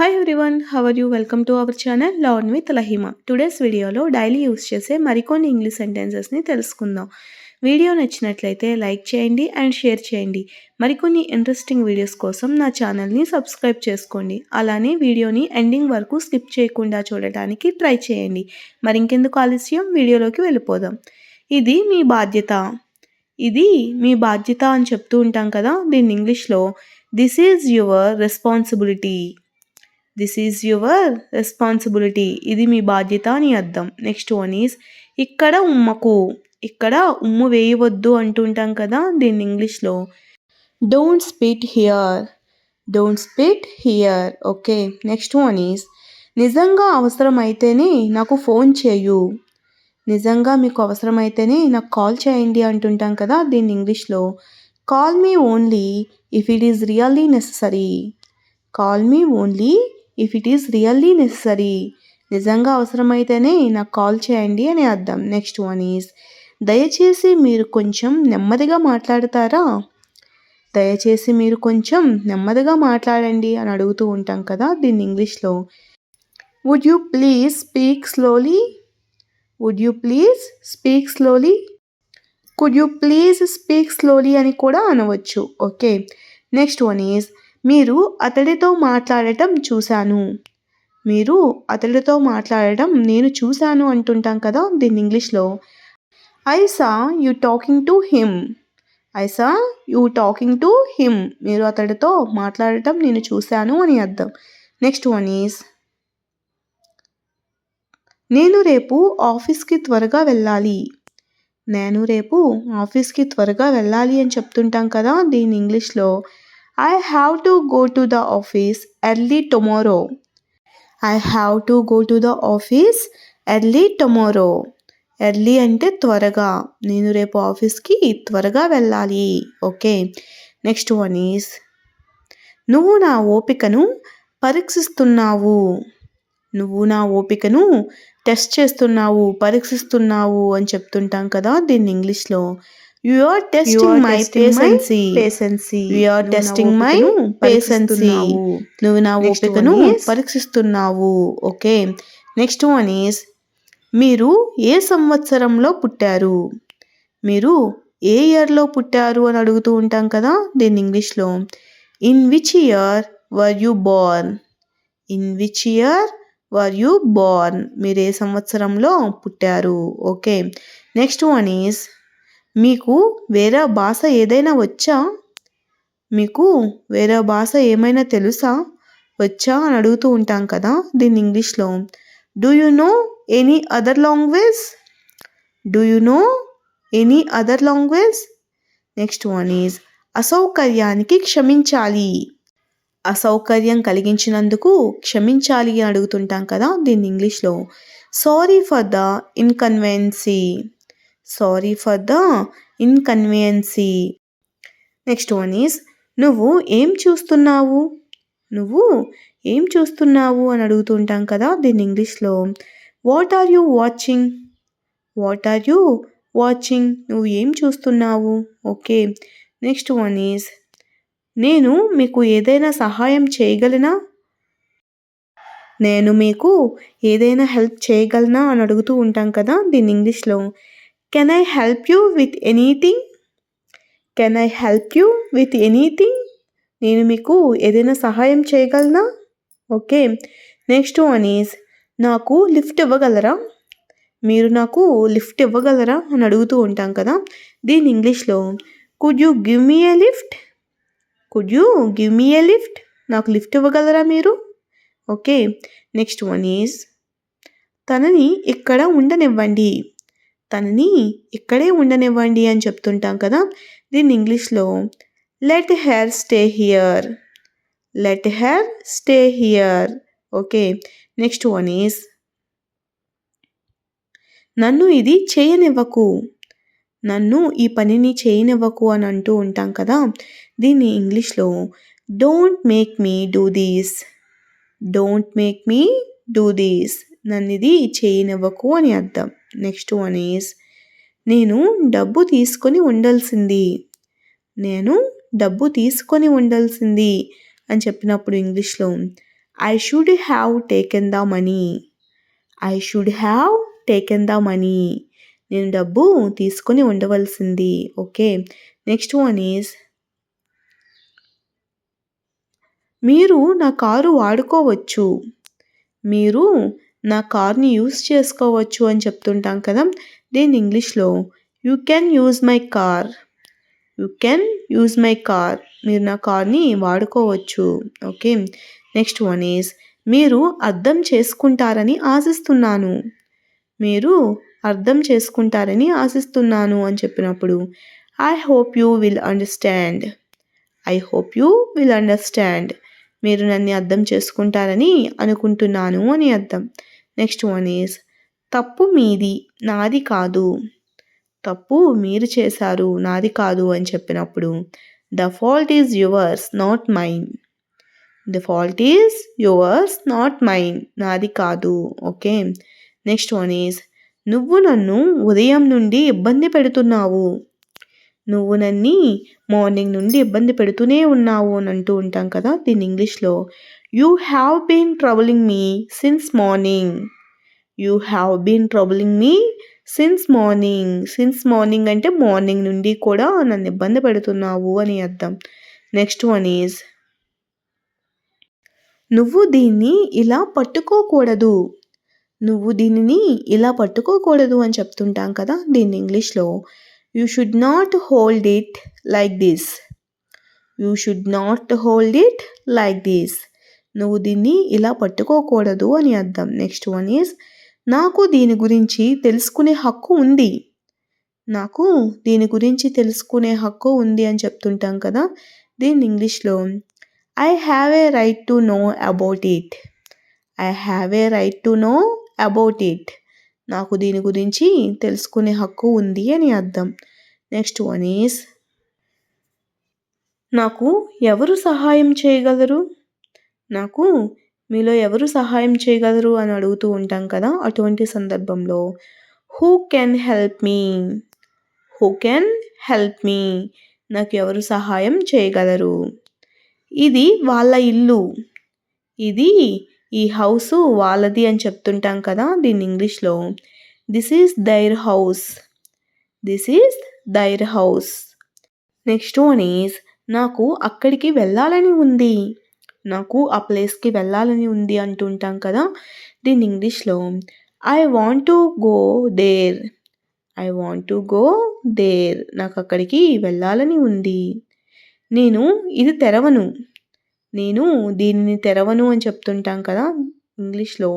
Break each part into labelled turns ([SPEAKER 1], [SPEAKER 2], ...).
[SPEAKER 1] Hi everyone, how are you? Welcome to our channel learn with Lahima. Today's వీడియోలో daily use చేసే మరికొన్ని English సెంటెన్సెస్ని తెలుసుకుందాం. Video నచ్చినట్లయితే like చేయండి అండ్ షేర్ చేయండి. మరికొన్ని ఇంట్రెస్టింగ్ వీడియోస్ కోసం నా ఛానల్ని సబ్స్క్రైబ్ చేసుకోండి. అలానే వీడియోని ఎండింగ్ వరకు స్కిప్ చేయకుండా చూడటానికి ట్రై చేయండి. మరి ఇంకెందుకు ఆలస్యం, వీడియోలోకి వెళ్ళిపోదాం. ఇది మీ బాధ్యత. ఇది మీ బాధ్యత అని చెప్తూ ఉంటాం కదా, దీన్ని ఇంగ్లీష్లో this is your responsibility. This is your responsibility. ఇది మీ బాధ్యత అని అర్థం. నెక్స్ట్ వన్ ఈజ్ ఇక్కడ ఉమ్మకు. ఇక్కడ ఉమ్ము వేయవద్దు అంటుంటాం కదా, దీన్ని ఇంగ్లీష్లో don't spit here. Don't spit here. Okay. Next one is నిజంగా అవసరమైతేనే నాకు ఫోన్ చేయు. నిజంగా మీకు అవసరమైతేనే నాకు కాల్ చేయండి అంటుంటాం కదా, దీన్ని ఇంగ్లీష్లో call me only if it is really necessary. Call me only if it is really necessary. నిజంగా అవసరమైతేనే నాకు కాల్ చేయండి అని అర్థం. నెక్స్ట్ వన్ ఈజ్ దయచేసి మీరు కొంచెం నెమ్మదిగా మాట్లాడతారా. దయచేసి మీరు కొంచెం నెమ్మదిగా మాట్లాడండి అని అడుగుతూ ఉంటాం కదా, దీన్ని ఇంగ్లీష్లో would you please speak slowly. Would you please speak slowly. Could you please speak slowly అని కూడా అనవచ్చు. ఓకే. నెక్స్ట్ వన్ ఈజ్ మీరు అతడితో మాట్లాడటం చూశాను. మీరు అతడితో మాట్లాడటం నేను చూశాను అంటుంటాం కదా, దీన్ని ఇంగ్లీష్లో I saw you talking to him. I saw you talking to him. మీరు అతడితో మాట్లాడటం నేను చూశాను అని అర్థం. నెక్స్ట్ వన్ ఈజ్ నేను రేపు ఆఫీస్కి త్వరగా వెళ్ళాలి. నేను రేపు ఆఫీస్కి త్వరగా వెళ్ళాలి అని చెప్తుంటాం కదా, దీన్ని ఇంగ్లీష్లో I have to go to the office early tomorrow. I have to go to the office early tomorrow. Early అంటే త్వరగా. నేను రేపు ఆఫీస్కి త్వరగా వెళ్ళాలి. ఓకే. నెక్స్ట్ వన్ ఈజ్ నువ్వు నా ఓపికను పరీక్షిస్తున్నావు. నువ్వు నా ఓపికను టెస్ట్ చేస్తున్నావు, పరీక్షిస్తున్నావు అని చెప్తుంటాం కదా, దీన్ని ఇంగ్లీష్లో You are testing my patience. You are testing my patience. నువ్వు నా ఓపికను పరీక్షిస్తున్నావు. ఓకే. నెక్స్ట్ వన్ ఈజ్ మీరు ఏ సంవత్సరంలో పుట్టారు. మీరు ఏ ఇయర్లో పుట్టారు అని అడుగుతూ ఉంటాం కదా, దీన్ని ఇంగ్లీష్లో in which year were you Born. In which year were you Born. మీరు ఏ సంవత్సరంలో పుట్టారు. ఓకే. నెక్స్ట్ వన్ ఈజ్ మీకు వేరే భాష ఏదైనా వచ్చా. మీకు వేరే భాష ఏమైనా తెలుసా, వచ్చా అని అడుగుతూ ఉంటాం కదా, దీన్ని ఇంగ్లీష్లో do you know any other language. Do you know any other language. Next one is అసౌకర్యానికి క్షమించాలి. అసౌకర్యం కలిగించినందుకు క్షమించాలి అని అడుగుతుంటాం కదా, దీన్ని ఇంగ్లీష్లో sorry for the inconvenience. Sorry for the inconvenience. Next one is నువ్వు ఏం చూస్తున్నావు. నువ్వు ఏం చూస్తున్నావు అని అడుగుతుంటాం కదా, దీన్ని ఇంగ్లీష్లో what are you watching. What are you watching. నువ్వు ఏం చూస్తున్నావు. ఓకే. నెక్స్ట్ వన్ ఈజ్ నేను మీకు ఏదైనా సహాయం చేయగలనా. నేను మీకు ఏదైనా హెల్ప్ చేయగలనా అని అడుగుతూ ఉంటాం కదా, దీన్ని ఇంగ్లీష్లో can I help you with anything. Can I help you with anything. నేను మీకు ఏదైనా సహాయం చేయగలనా. ఓకే. నెక్స్ట్ వన్ ఈజ్ నాకు లిఫ్ట్ ఇవ్వగలరా. మీరు నాకు లిఫ్ట్ ఇవ్వగలరా అని అడుగుతూ ఉంటాం కదా, దీన్ని ఇంగ్లీష్లో could you give me A lift. Could you give me A lift. నాకు లిఫ్ట్ ఇవ్వగలరా మీరు. ఓకే. నెక్స్ట్ వన్ ఈజ్ తనని ఇక్కడ ఉండనివ్వండి. తనని ఇక్కడే ఉండనివ్వండి అని చెప్తుంటాం కదా, దీన్ని ఇంగ్లీష్లో let her stay here. Let her stay here. Okay. Next one is నన్ను ఇది చేయనివ్వకు. నన్ను ఈ పనిని చేయనివ్వకు అని అంటూ ఉంటాం కదా, దీన్ని ఇంగ్లీష్లో don't make me do these. Don't make me do these. నన్ను ఇది చేయనివ్వకు అని అర్థం. నెక్స్ట్ వన్ ఈజ్ నేను డబ్బు తీసుకొని ఉండాల్సింది. నేను డబ్బు తీసుకొని ఉండాల్సింది అని చెప్పినప్పుడు ఇంగ్లీష్లో I should have taken the money. I should have taken the money. నేను డబ్బు తీసుకొని ఉండవలసింది. ఓకే, నెక్స్ట్ వన్ ఈజ్ మీరు నా కారు వాడుకోవచ్చు. మీరు నా కార్ని యూస్ చేసుకోవచ్చు అని చెప్తుంటాం కదా, దీన్ని ఇంగ్లీష్లో you can use my car. You can use my car. మీరు నా కార్ని వాడుకోవచ్చు. ఓకే, నెక్స్ట్ వన్ ఈజ్ మీరు అర్థం చేసుకుంటారని ఆశిస్తున్నాను. మీరు అర్థం చేసుకుంటారని ఆశిస్తున్నాను అని చెప్పినప్పుడు I hope you will understand. I hope you will understand. మీరు నన్ను అర్థం చేసుకుంటారని అనుకుంటున్నాను అని అర్థం. నెక్స్ట్ వన్ ఈజ్ తప్పు మీది, నాది కాదు. తప్పు మీరు చేశారు, నాది కాదు అని చెప్పినప్పుడు the fault is yours not mine. The fault is yours not mine. నాది కాదు. ఓకే, నెక్స్ట్ వన్ ఈజ్ నువ్వు నన్ను ఉదయం నుండి ఇబ్బంది పెడుతున్నావు. నువ్వు నన్ను మార్నింగ్ నుండి ఇబ్బంది పెడుతూనే ఉన్నావు అని అంటూ ఉంటాం కదా, దీన్ని ఇంగ్లీష్లో you have been troubling me since morning. You have been troubling me since morning. Since morning అంటే మార్నింగ్ నుండి కూడా నన్ను ఇబ్బంది పెడుతున్నావు అని అర్థం. నెక్స్ట్ వన్ ఈజ్ నువ్వు దీన్ని ఇలా పట్టుకోకూడదు. నువ్వు దీనిని ఇలా పట్టుకోకూడదు అని చెప్తుంటాం కదా, దీన్ని ఇంగ్లీష్లో you should not hold it like this. You should not hold it like this. నువ్వు దీన్ని ఇలా పట్టుకోకూడదు అని అర్థం. నెక్స్ట్ వన్ ఈజ్ నాకు దీని గురించి తెలుసుకునే హక్కు ఉంది. నాకు దీని గురించి తెలుసుకునే హక్కు ఉంది అని చెప్తుంటాం కదా, దీన్ని ఇంగ్లీష్లో I have a right to know about it. I have a right to know about it. నాకు దీని గురించి తెలుసుకునే హక్కు ఉంది అని అర్థం. నెక్స్ట్ వన్ ఈజ్ నాకు ఎవరు సహాయం చేయగలరు. నాకు మీలో ఎవరు సహాయం చేయగలరు అని అడుగుతూ ఉంటాం కదా, అటువంటి సందర్భంలో who can help me. Who can help me. నాకు ఎవరు సహాయం చేయగలరు. ఇది వాళ్ళ ఇల్లు. ఇది ఈ హౌస్ వాళ్ళది అని చెప్తుంటాం కదా, దీన్ని ఇంగ్లీష్లో this is their house. This is their house. Next one is నాకు అక్కడికి వెళ్ళాలని ఉంది. నాకు ఆ ప్లేస్కి వెళ్ళాలని ఉంది అంటుంటాం కదా, దీన్ని ఇంగ్లీష్లో I want to go there. I want to go there. నాకు అక్కడికి వెళ్ళాలని ఉంది. నేను ఇది తెరవను. నేను దీనిని తెరవను అని చెప్తుంటాం కదా, ఇంగ్లీష్లో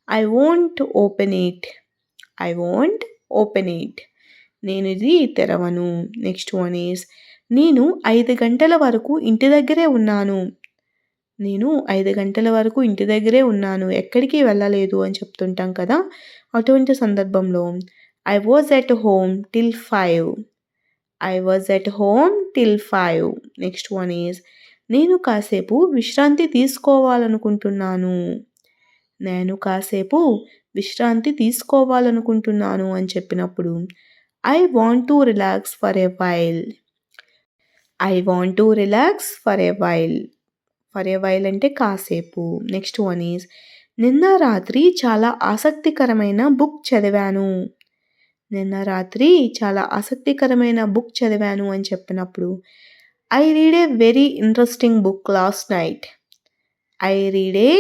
[SPEAKER 1] I won't open it. I won't open it. నేను ఇది తెరవను. నెక్స్ట్ వన్ ఈజ్ నేను 5 గంటల వరకు ఇంటి దగ్గరే ఉన్నాను. నేను 5 గంటల వరకు ఇంటి దగ్గరే ఉన్నాను, ఎక్కడికి వెళ్ళలేదు అని చెప్తుంటాం కదా, అటువంటి సందర్భంలో I was at home till 5. I was at home till 5. Next one is నేను కాసేపు విశ్రాంతి తీసుకోవాలనుకుంటున్నాను. నేను కాసేపు విశ్రాంతి తీసుకోవాలనుకుంటున్నాను అని చెప్పినప్పుడు I want to relax for a while. I want to relax for a while. For a while అంటే కాసేపు. నెక్స్ట్ వన్ ఈజ్ నిన్న రాత్రి చాలా ఆసక్తికరమైన బుక్ చదివాను. నిన్న రాత్రి చాలా ఆసక్తికరమైన బుక్ చదివాను అని చెప్పినప్పుడు I read a very interesting book last night. I read a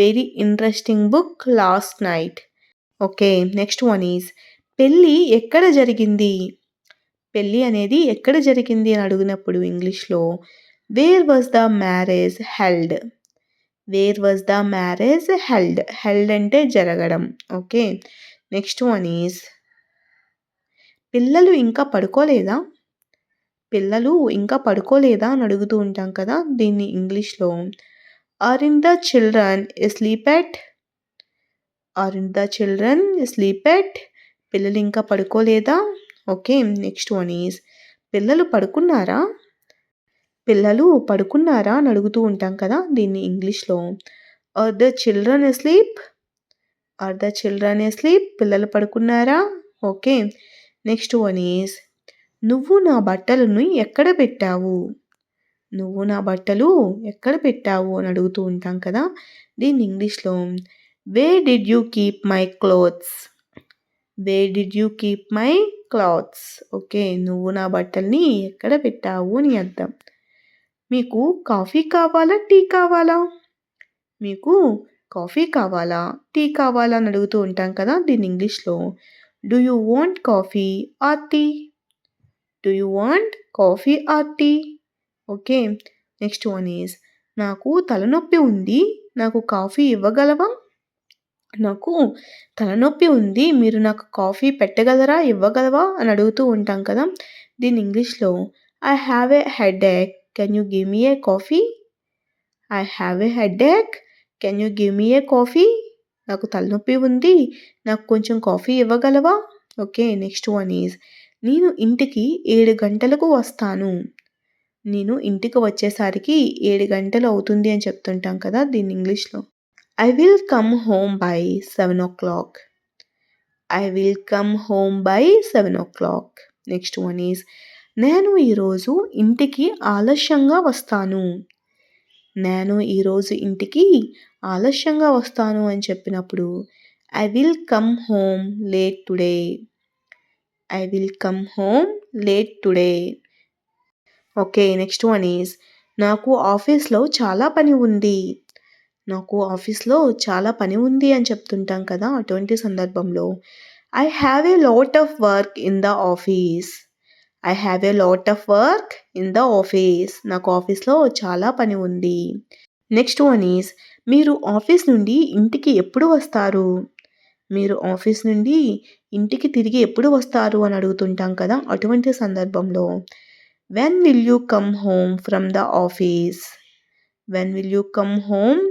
[SPEAKER 1] very interesting book last night. Okay, next one is పెళ్ళి ఎక్కడ జరిగింది. పెళ్ళి అనేది ఎక్కడ జరిగింది అని అడిగినప్పుడు ఇంగ్లీష్లో where was the marriage held. Where was the marriage held. Held అంటే జరగడం. ఓకే, నెక్స్ట్ వన్ ఈజ్ పిల్లలు ఇంకా పడుకోలేదా. పిల్లలు ఇంకా పడుకోలేదా అని అడుగుతూ ఉంటాం కదా, దీన్ని ఇంగ్లీష్లో aren't the children sleep yet. Aren't the children sleep yet. పిల్లలు ఇంకా పడుకోలేదా. ఓకే, నెక్స్ట్ వన్ ఈజ్ పిల్లలు పడుకున్నారా. పిల్లలు పడుకున్నారా అని అడుగుతూ ఉంటాం కదా, దీన్ని ఇంగ్లీష్లో are the children asleep. Are the children asleep. పిల్లలు పడుకున్నారా. ఓకే, నెక్స్ట్ వన్ ఈజ్ నువ్వు నా బట్టలను ఎక్కడ పెట్టావు. నువ్వు నా బట్టలు ఎక్కడ పెట్టావు అని అడుగుతూ ఉంటాం కదా! దీన్ని ఇంగ్లీష్‌లో where did you keep my clothes? Where did you keep my clothes? Okay. నువ్వు నా బట్టల్ని ఎక్కడ పెట్టావు అని అర్థం. మీకు కాఫీ కావాలా? టీ కావాలా? మీకు కాఫీ కావాలా? టీ కావాలా? అని అడుగుతూ ఉంటాం కదా! దీన్ని ఇంగ్లీష్‌లో do you want coffee or tea? Do you want coffee or tea? Okay. Next one is నాకు తలనొప్పి ఉంది. నాకు కాఫీ ఇవ్వగలవా? నాకు తలనొప్పి ఉంది. మీరు నాకు కాఫీ పెట్టగలరా? ఇవ్వగలవా? అని అడుగుతూ ఉంటాం కదా! దీన్ని ఇంగ్లీష్‌లో I have a headache. Can you give me a coffee? I have a headache. Can you give me a coffee? నాకు తలనొప్పి ఉంది. నాకు కొంచెం కాఫీ ఇవ్వగలవా? ఓకే. నెక్స్ట్ వన్ ఈజ్ నేను ఇంటికి 7 గంటలకు వస్తాను. నేను ఇంటికి వచ్చేసరికి 7 గంటలు అవుతుంది అని చెప్తుంటాం కదా! దీన్ని ఇంగ్లీష్‌లో I will come home by 7:00. I will come home by 7:00. Next one is నేను ఈరోజు ఇంటికి ఆలస్యంగా వస్తాను. నేను ఈరోజు ఇంటికి ఆలస్యంగా వస్తాను అని చెప్పినప్పుడు I will come home late today. I will come home late today. Okay. Next one is నాకు ఆఫీస్‌లో చాలా పని ఉంది. నాకు ఆఫీస్‌లో చాలా పని ఉంది అని చెప్తుంటాం కదా! అటువంటి సందర్భంలో I have a lot of work in the office. I have a lot of work in the office. నాకు ఆఫీస్‌లో చాలా పని ఉంది. నెక్స్ట్ వన్ ఈజ్ మీరు ఆఫీస్ నుండి ఇంటికి ఎప్పుడు వస్తారు? మీరు ఆఫీస్ నుండి ఇంటికి తిరిగి ఎప్పుడు వస్తారు అని అడుగుతుంటాం కదా! అటువంటి సందర్భంలో when will you come home from the office? When will you come home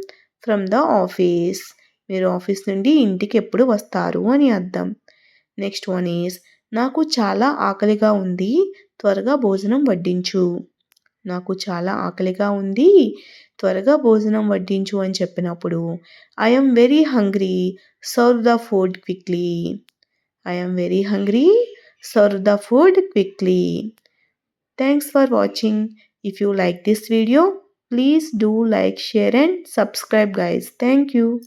[SPEAKER 1] from the office? మీరు ఆఫీస్ నుండి ఇంటికి ఎప్పుడు వస్తారు అని అర్థం. నెక్స్ట్ వన్ ఈజ్ నాకు చాలా ఆకలిగా ఉంది. త్వరగా భోజనం వడ్డించు. నాకు చాలా ఆకలిగా ఉంది. త్వరగా భోజనం వడ్డించు అని చెప్పినప్పుడు I am very hungry. Serve the food quickly. I am very hungry. Serve the food quickly. Thanks for watching. If you like this video, please do like, share and subscribe guys. Thank you.